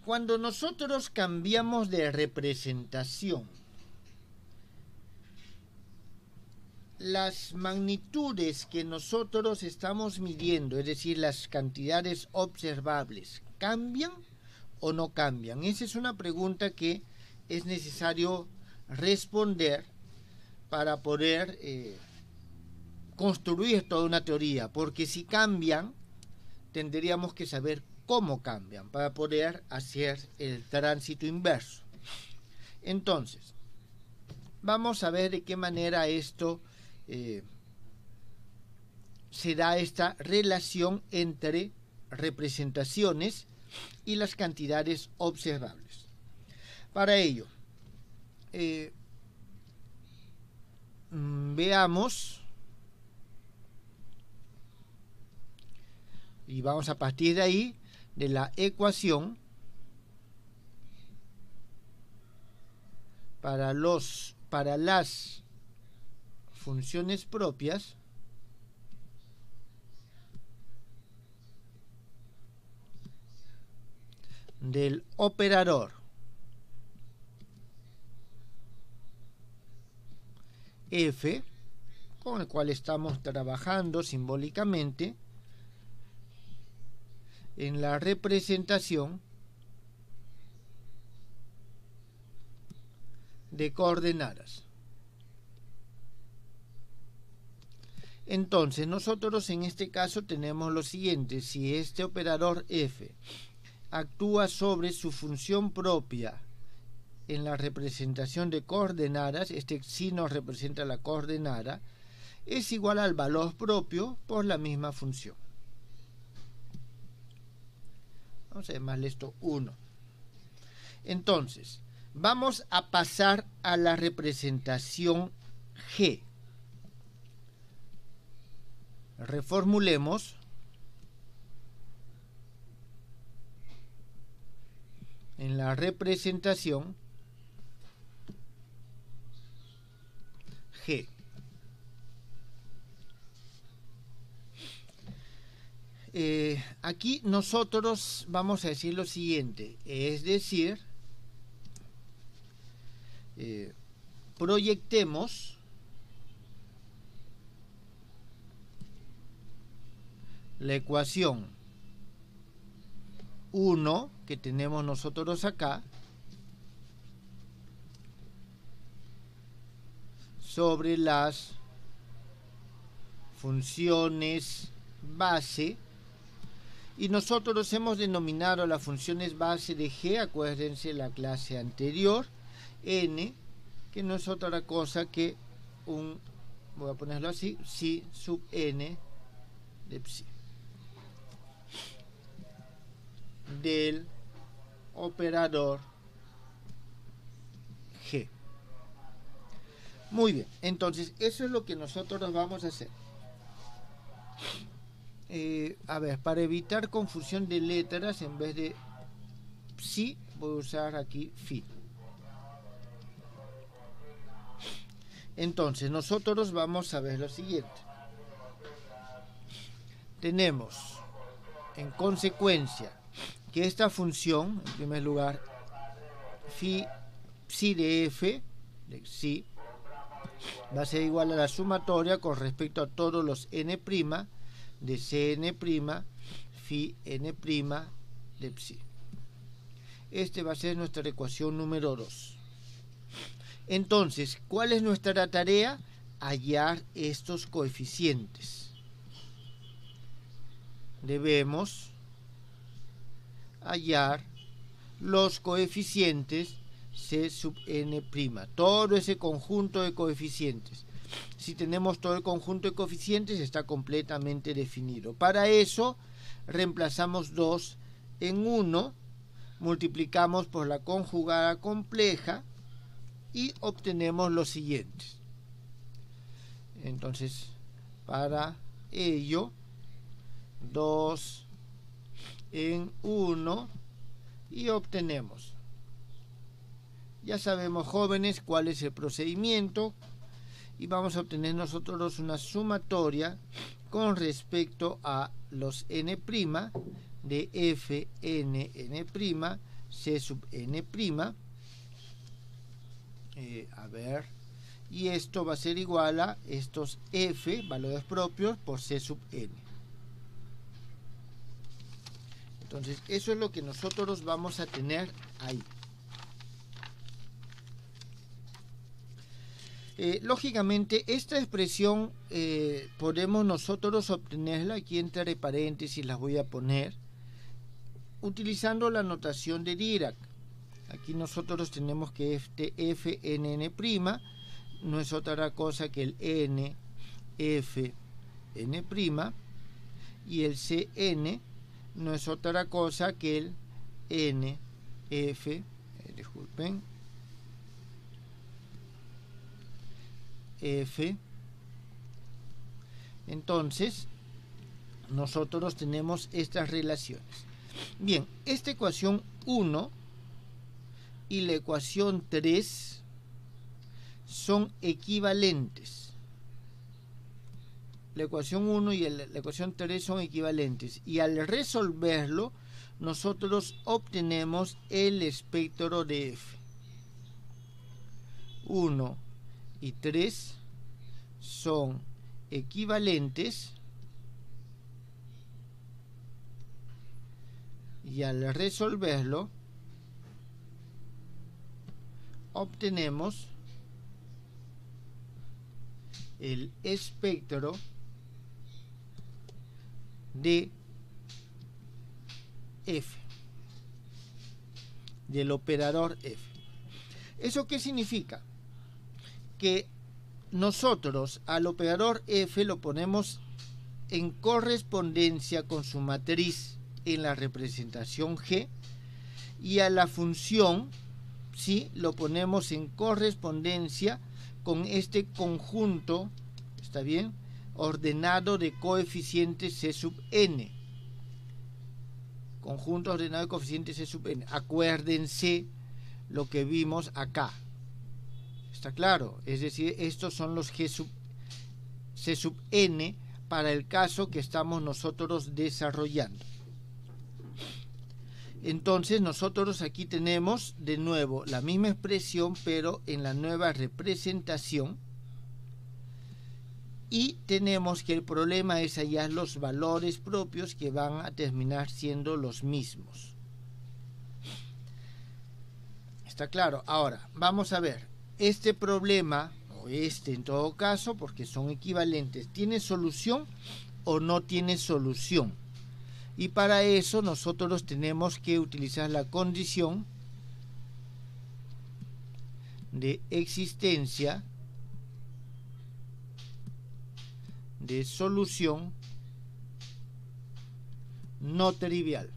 Cuando nosotros cambiamos de representación, las magnitudes que nosotros estamos midiendo, es decir, las cantidades observables, ¿cambian o no cambian? Esa es una pregunta que es necesario responder para poder construir toda una teoría, porque si cambian, tendríamos que saber cómo cambian para poder hacer el tránsito inverso. Entonces, vamos a ver de qué manera esto se da esta relación entre representaciones y las cantidades observables. Para ello, veamos, y vamos a partir de ahí, de la ecuación para las funciones propias del operador f, con el cual estamos trabajando simbólicamente en la representación de coordenadas. Entonces, nosotros en este caso tenemos lo siguiente: si este operador f actúa sobre su función propia en la representación de coordenadas, este sí nos representa la coordenada, es igual al valor propio por la misma función. Vamos a llamarle esto 1. Entonces, vamos a pasar a la representación G. Reformulemos. En la representación G. Aquí nosotros vamos a decir lo siguiente, es decir, proyectemos la ecuación 1 que tenemos nosotros acá sobre las funciones base, y nosotros hemos denominado las funciones base de G, acuérdense la clase anterior, n, que no es otra cosa que voy a ponerlo así, psi sub n de psi del operador G. Muy bien, entonces eso es lo que nosotros vamos a hacer. A ver, para evitar confusión de letras, en vez de psi voy a usar aquí phi. Entonces nosotros vamos a ver lo siguiente. Tenemos en consecuencia que esta función, en primer lugar, psi de f, de psi, va a ser igual a la sumatoria con respecto a todos los n' de cn' phi n' de psi. Este va a ser nuestra ecuación número 2. Entonces, ¿cuál es nuestra tarea? Hallar estos coeficientes. Debemos hallar los coeficientes c sub n', todo ese conjunto de coeficientes. Si tenemos todo el conjunto de coeficientes, está completamente definido. Para eso, reemplazamos 2 en 1, multiplicamos por la conjugada compleja y obtenemos los siguientes. Entonces, para ello, 2 en 1 y obtenemos. Ya sabemos, jóvenes, cuál es el procedimiento, y vamos a obtener nosotros una sumatoria con respecto a los n' de f n n' C sub n', y esto va a ser igual a estos f, valores propios, por C sub n. Entonces, eso es lo que nosotros vamos a tener ahí. Lógicamente, esta expresión podemos nosotros obtenerla, aquí entre paréntesis las voy a poner, utilizando la notación de Dirac. Aquí nosotros tenemos que este fnn' no es otra cosa que el n f n' y el cn no es otra cosa que el n f, disculpen, f. Entonces nosotros tenemos estas relaciones. Bien, esta ecuación 1 y la ecuación 3 son equivalentes. La ecuación 1 y la ecuación 3 son equivalentes, y al resolverlo nosotros obtenemos el espectro de f. 1 y 3 son equivalentes, y al resolverlo obtenemos el espectro de f, del operador f. ¿Eso qué significa? Que nosotros al operador f lo ponemos en correspondencia con su matriz en la representación G, y a la función, ¿sí?, lo ponemos en correspondencia con este conjunto, ¿está bien?, ordenado de coeficientes C sub n. Conjunto ordenado de coeficientes C sub n. Acuérdense lo que vimos acá. ¿Está claro? Es decir, estos son los G sub C sub n para el caso que estamos nosotros desarrollando. Entonces nosotros aquí tenemos de nuevo la misma expresión, pero en la nueva representación, y tenemos que el problema es hallar los valores propios que van a terminar siendo los mismos. ¿Está claro? Ahora, vamos a ver, este problema, o este en todo caso, porque son equivalentes, ¿tiene solución o no tiene solución? Y para eso nosotros tenemos que utilizar la condición de existencia de solución no trivial.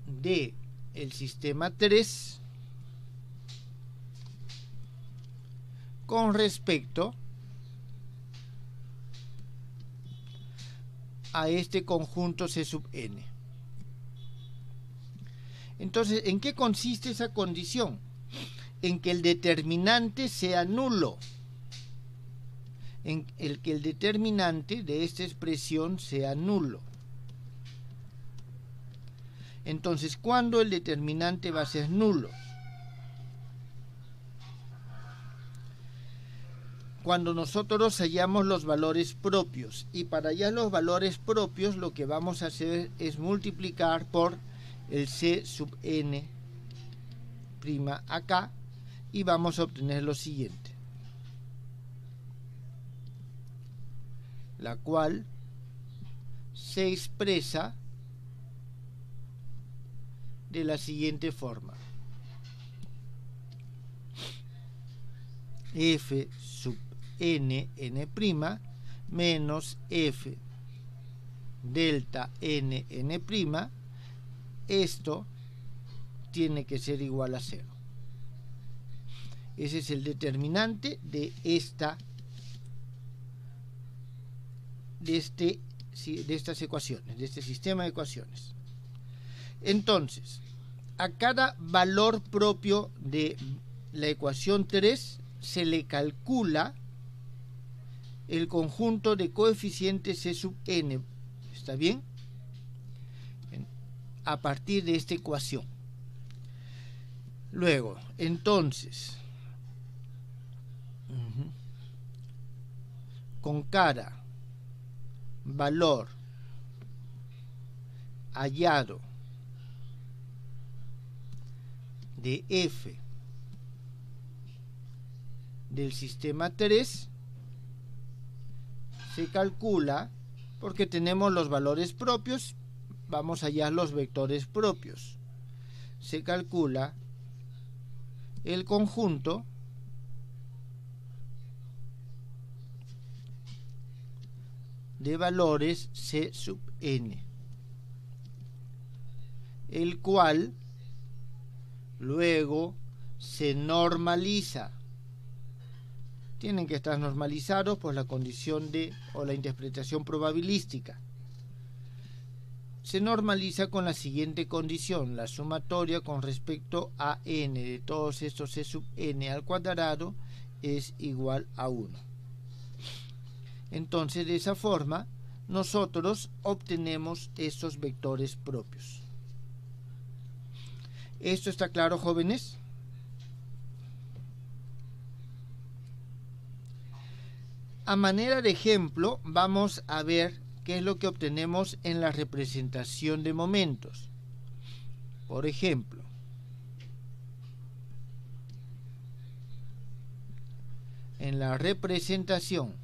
De el sistema 3 con respecto a este conjunto C sub n. Entonces, ¿en qué consiste esa condición? En que el determinante sea nulo. En el que el determinante de esta expresión sea nulo. Entonces, ¿cuándo el determinante va a ser nulo? Cuando nosotros hallamos los valores propios, y para hallar los valores propios lo que vamos a hacer es multiplicar por el C sub n' acá, y vamos a obtener lo siguiente, la cual se expresa de la siguiente forma: f sub n menos f delta n esto tiene que ser igual a 0. Ese es el determinante de estas ecuaciones, de este sistema de ecuaciones. Entonces, a cada valor propio de la ecuación 3 se le calcula el conjunto de coeficientes C sub n. ¿Está bien? a partir de esta ecuación. Luego, entonces, con cada valor hallado de f del sistema 3 se calcula, porque tenemos los valores propios, vamos a hallar los vectores propios, se calcula el conjunto de valores C sub n, el cual luego se normaliza. Tienen que estar normalizados por la condición de o la interpretación probabilística. Se normaliza con la siguiente condición: la sumatoria con respecto a n de todos estos C sub n al cuadrado es igual a 1. Entonces, de esa forma, nosotros obtenemos estos vectores propios. ¿Esto está claro, jóvenes? A manera de ejemplo, vamos a ver qué es lo que obtenemos en la representación de momentos. Por ejemplo, en la representación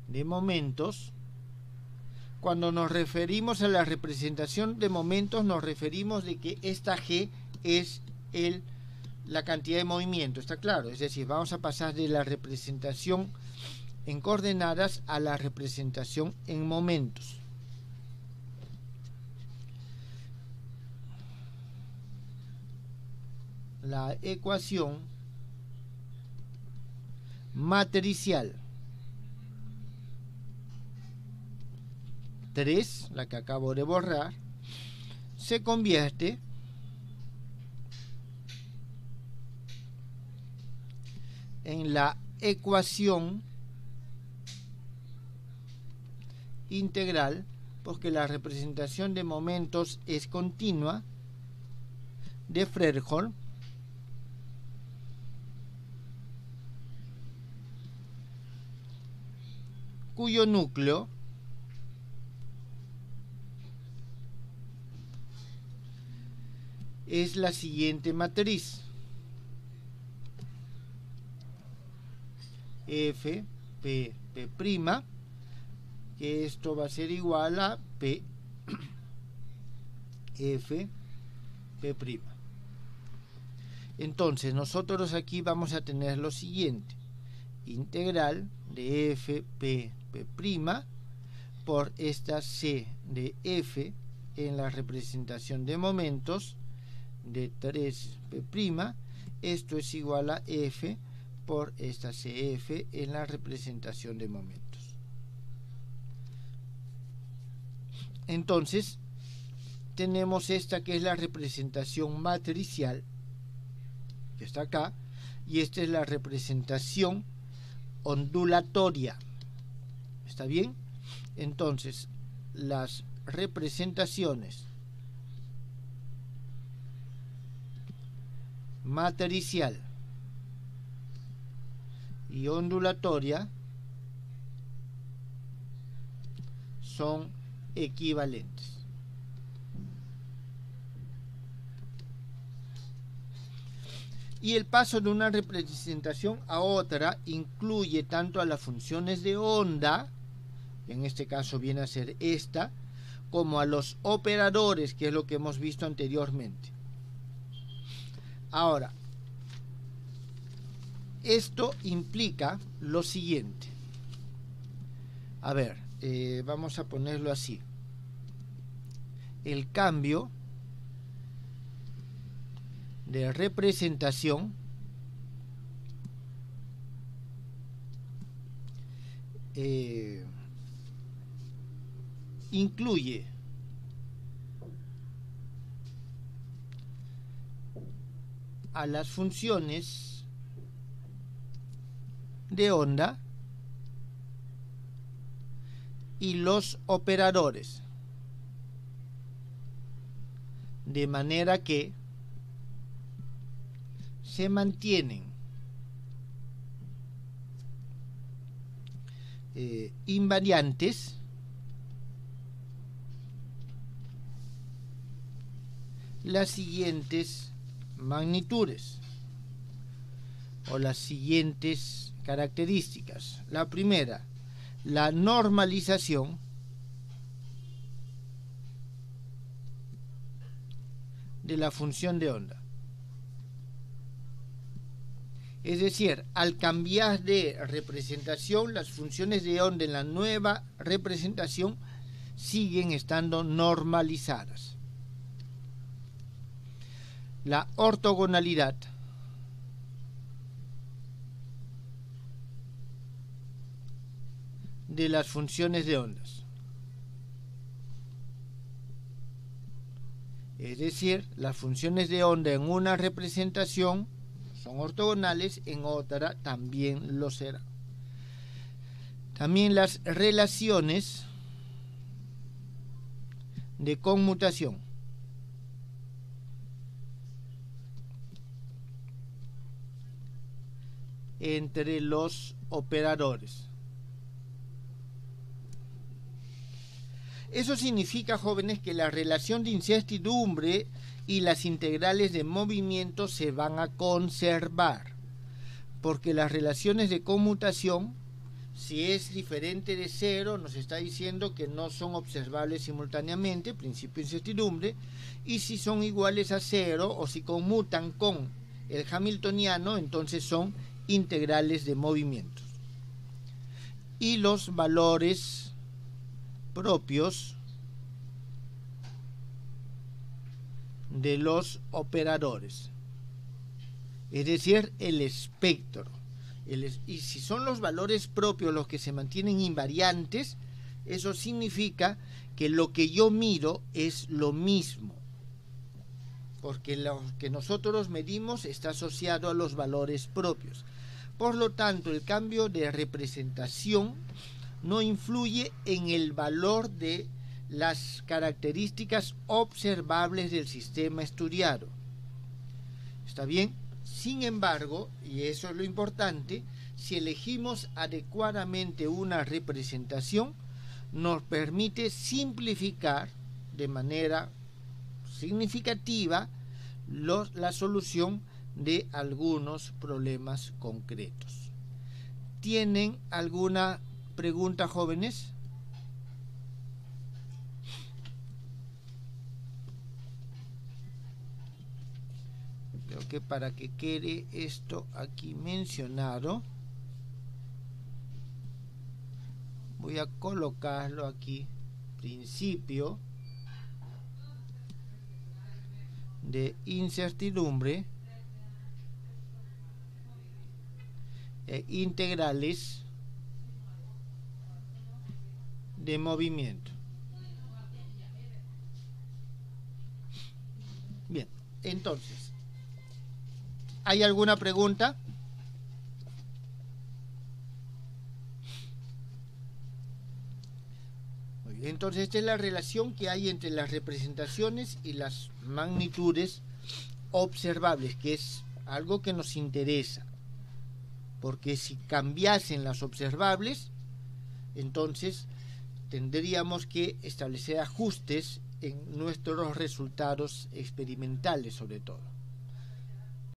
de momentos, cuando nos referimos a la representación de momentos, nos referimos de que esta G es la cantidad de movimiento, ¿está claro? Es decir, vamos a pasar de la representación en coordenadas a la representación en momentos. La ecuación matricial 3, la que acabo de borrar, se convierte en la ecuación integral, porque la representación de momentos es continua, de Fredholm, cuyo núcleo es la siguiente matriz: F, P, P', que esto va a ser igual a P, F, P'. Entonces, nosotros aquí vamos a tener lo siguiente: integral de F, P, P' por esta C de F en la representación de momentos de 3P', esto es igual a F por esta CF en la representación de momentos. Entonces, tenemos esta que es la representación matricial, que está acá, y esta es la representación ondulatoria. ¿Está bien? Entonces, las representaciones matricial y ondulatoria son equivalentes. Y el paso de una representación a otra incluye tanto a las funciones de onda, que en este caso viene a ser esta, como a los operadores, que es lo que hemos visto anteriormente. Ahora, esto implica lo siguiente. A ver, vamos a ponerlo así. El cambio de representación incluye a las funciones de onda y los operadores, de manera que se mantienen invariantes las siguientes magnitudes o las siguientes características. La primera, la normalización de la función de onda. Es decir, al cambiar de representación, las funciones de onda en la nueva representación siguen estando normalizadas. La ortogonalidad de las funciones de ondas. Es decir, las funciones de onda en una representación son ortogonales, en otra también lo serán. También las relaciones de conmutación entre los operadores. Eso significa, jóvenes, que la relación de incertidumbre y las integrales de movimiento se van a conservar, porque las relaciones de conmutación, si es diferente de cero, nos está diciendo que no son observables simultáneamente, principio de incertidumbre, y si son iguales a cero o si conmutan con el hamiltoniano, entonces son integrales de movimientos. Y los valores propios de los operadores, es decir, el espectro. Y si son los valores propios los que se mantienen invariantes, eso significa que lo que yo miro es lo mismo, porque lo que nosotros medimos está asociado a los valores propios. Por lo tanto, el cambio de representación no influye en el valor de las características observables del sistema estudiado. ¿Está bien? Sin embargo, y eso es lo importante, si elegimos adecuadamente una representación, nos permite simplificar de manera significativa la solución de algunos problemas concretos. ¿Tienen alguna pregunta, jóvenes? Creo que para que quede esto aquí mencionado, voy a colocarlo aquí, principio de incertidumbre e integrales de movimiento. Bien, entonces, ¿hay alguna pregunta? Muy bien, entonces esta es la relación que hay entre las representaciones y las magnitudes observables, que es algo que nos interesa, porque si cambiasen las observables, entonces tendríamos que establecer ajustes en nuestros resultados experimentales, sobre todo.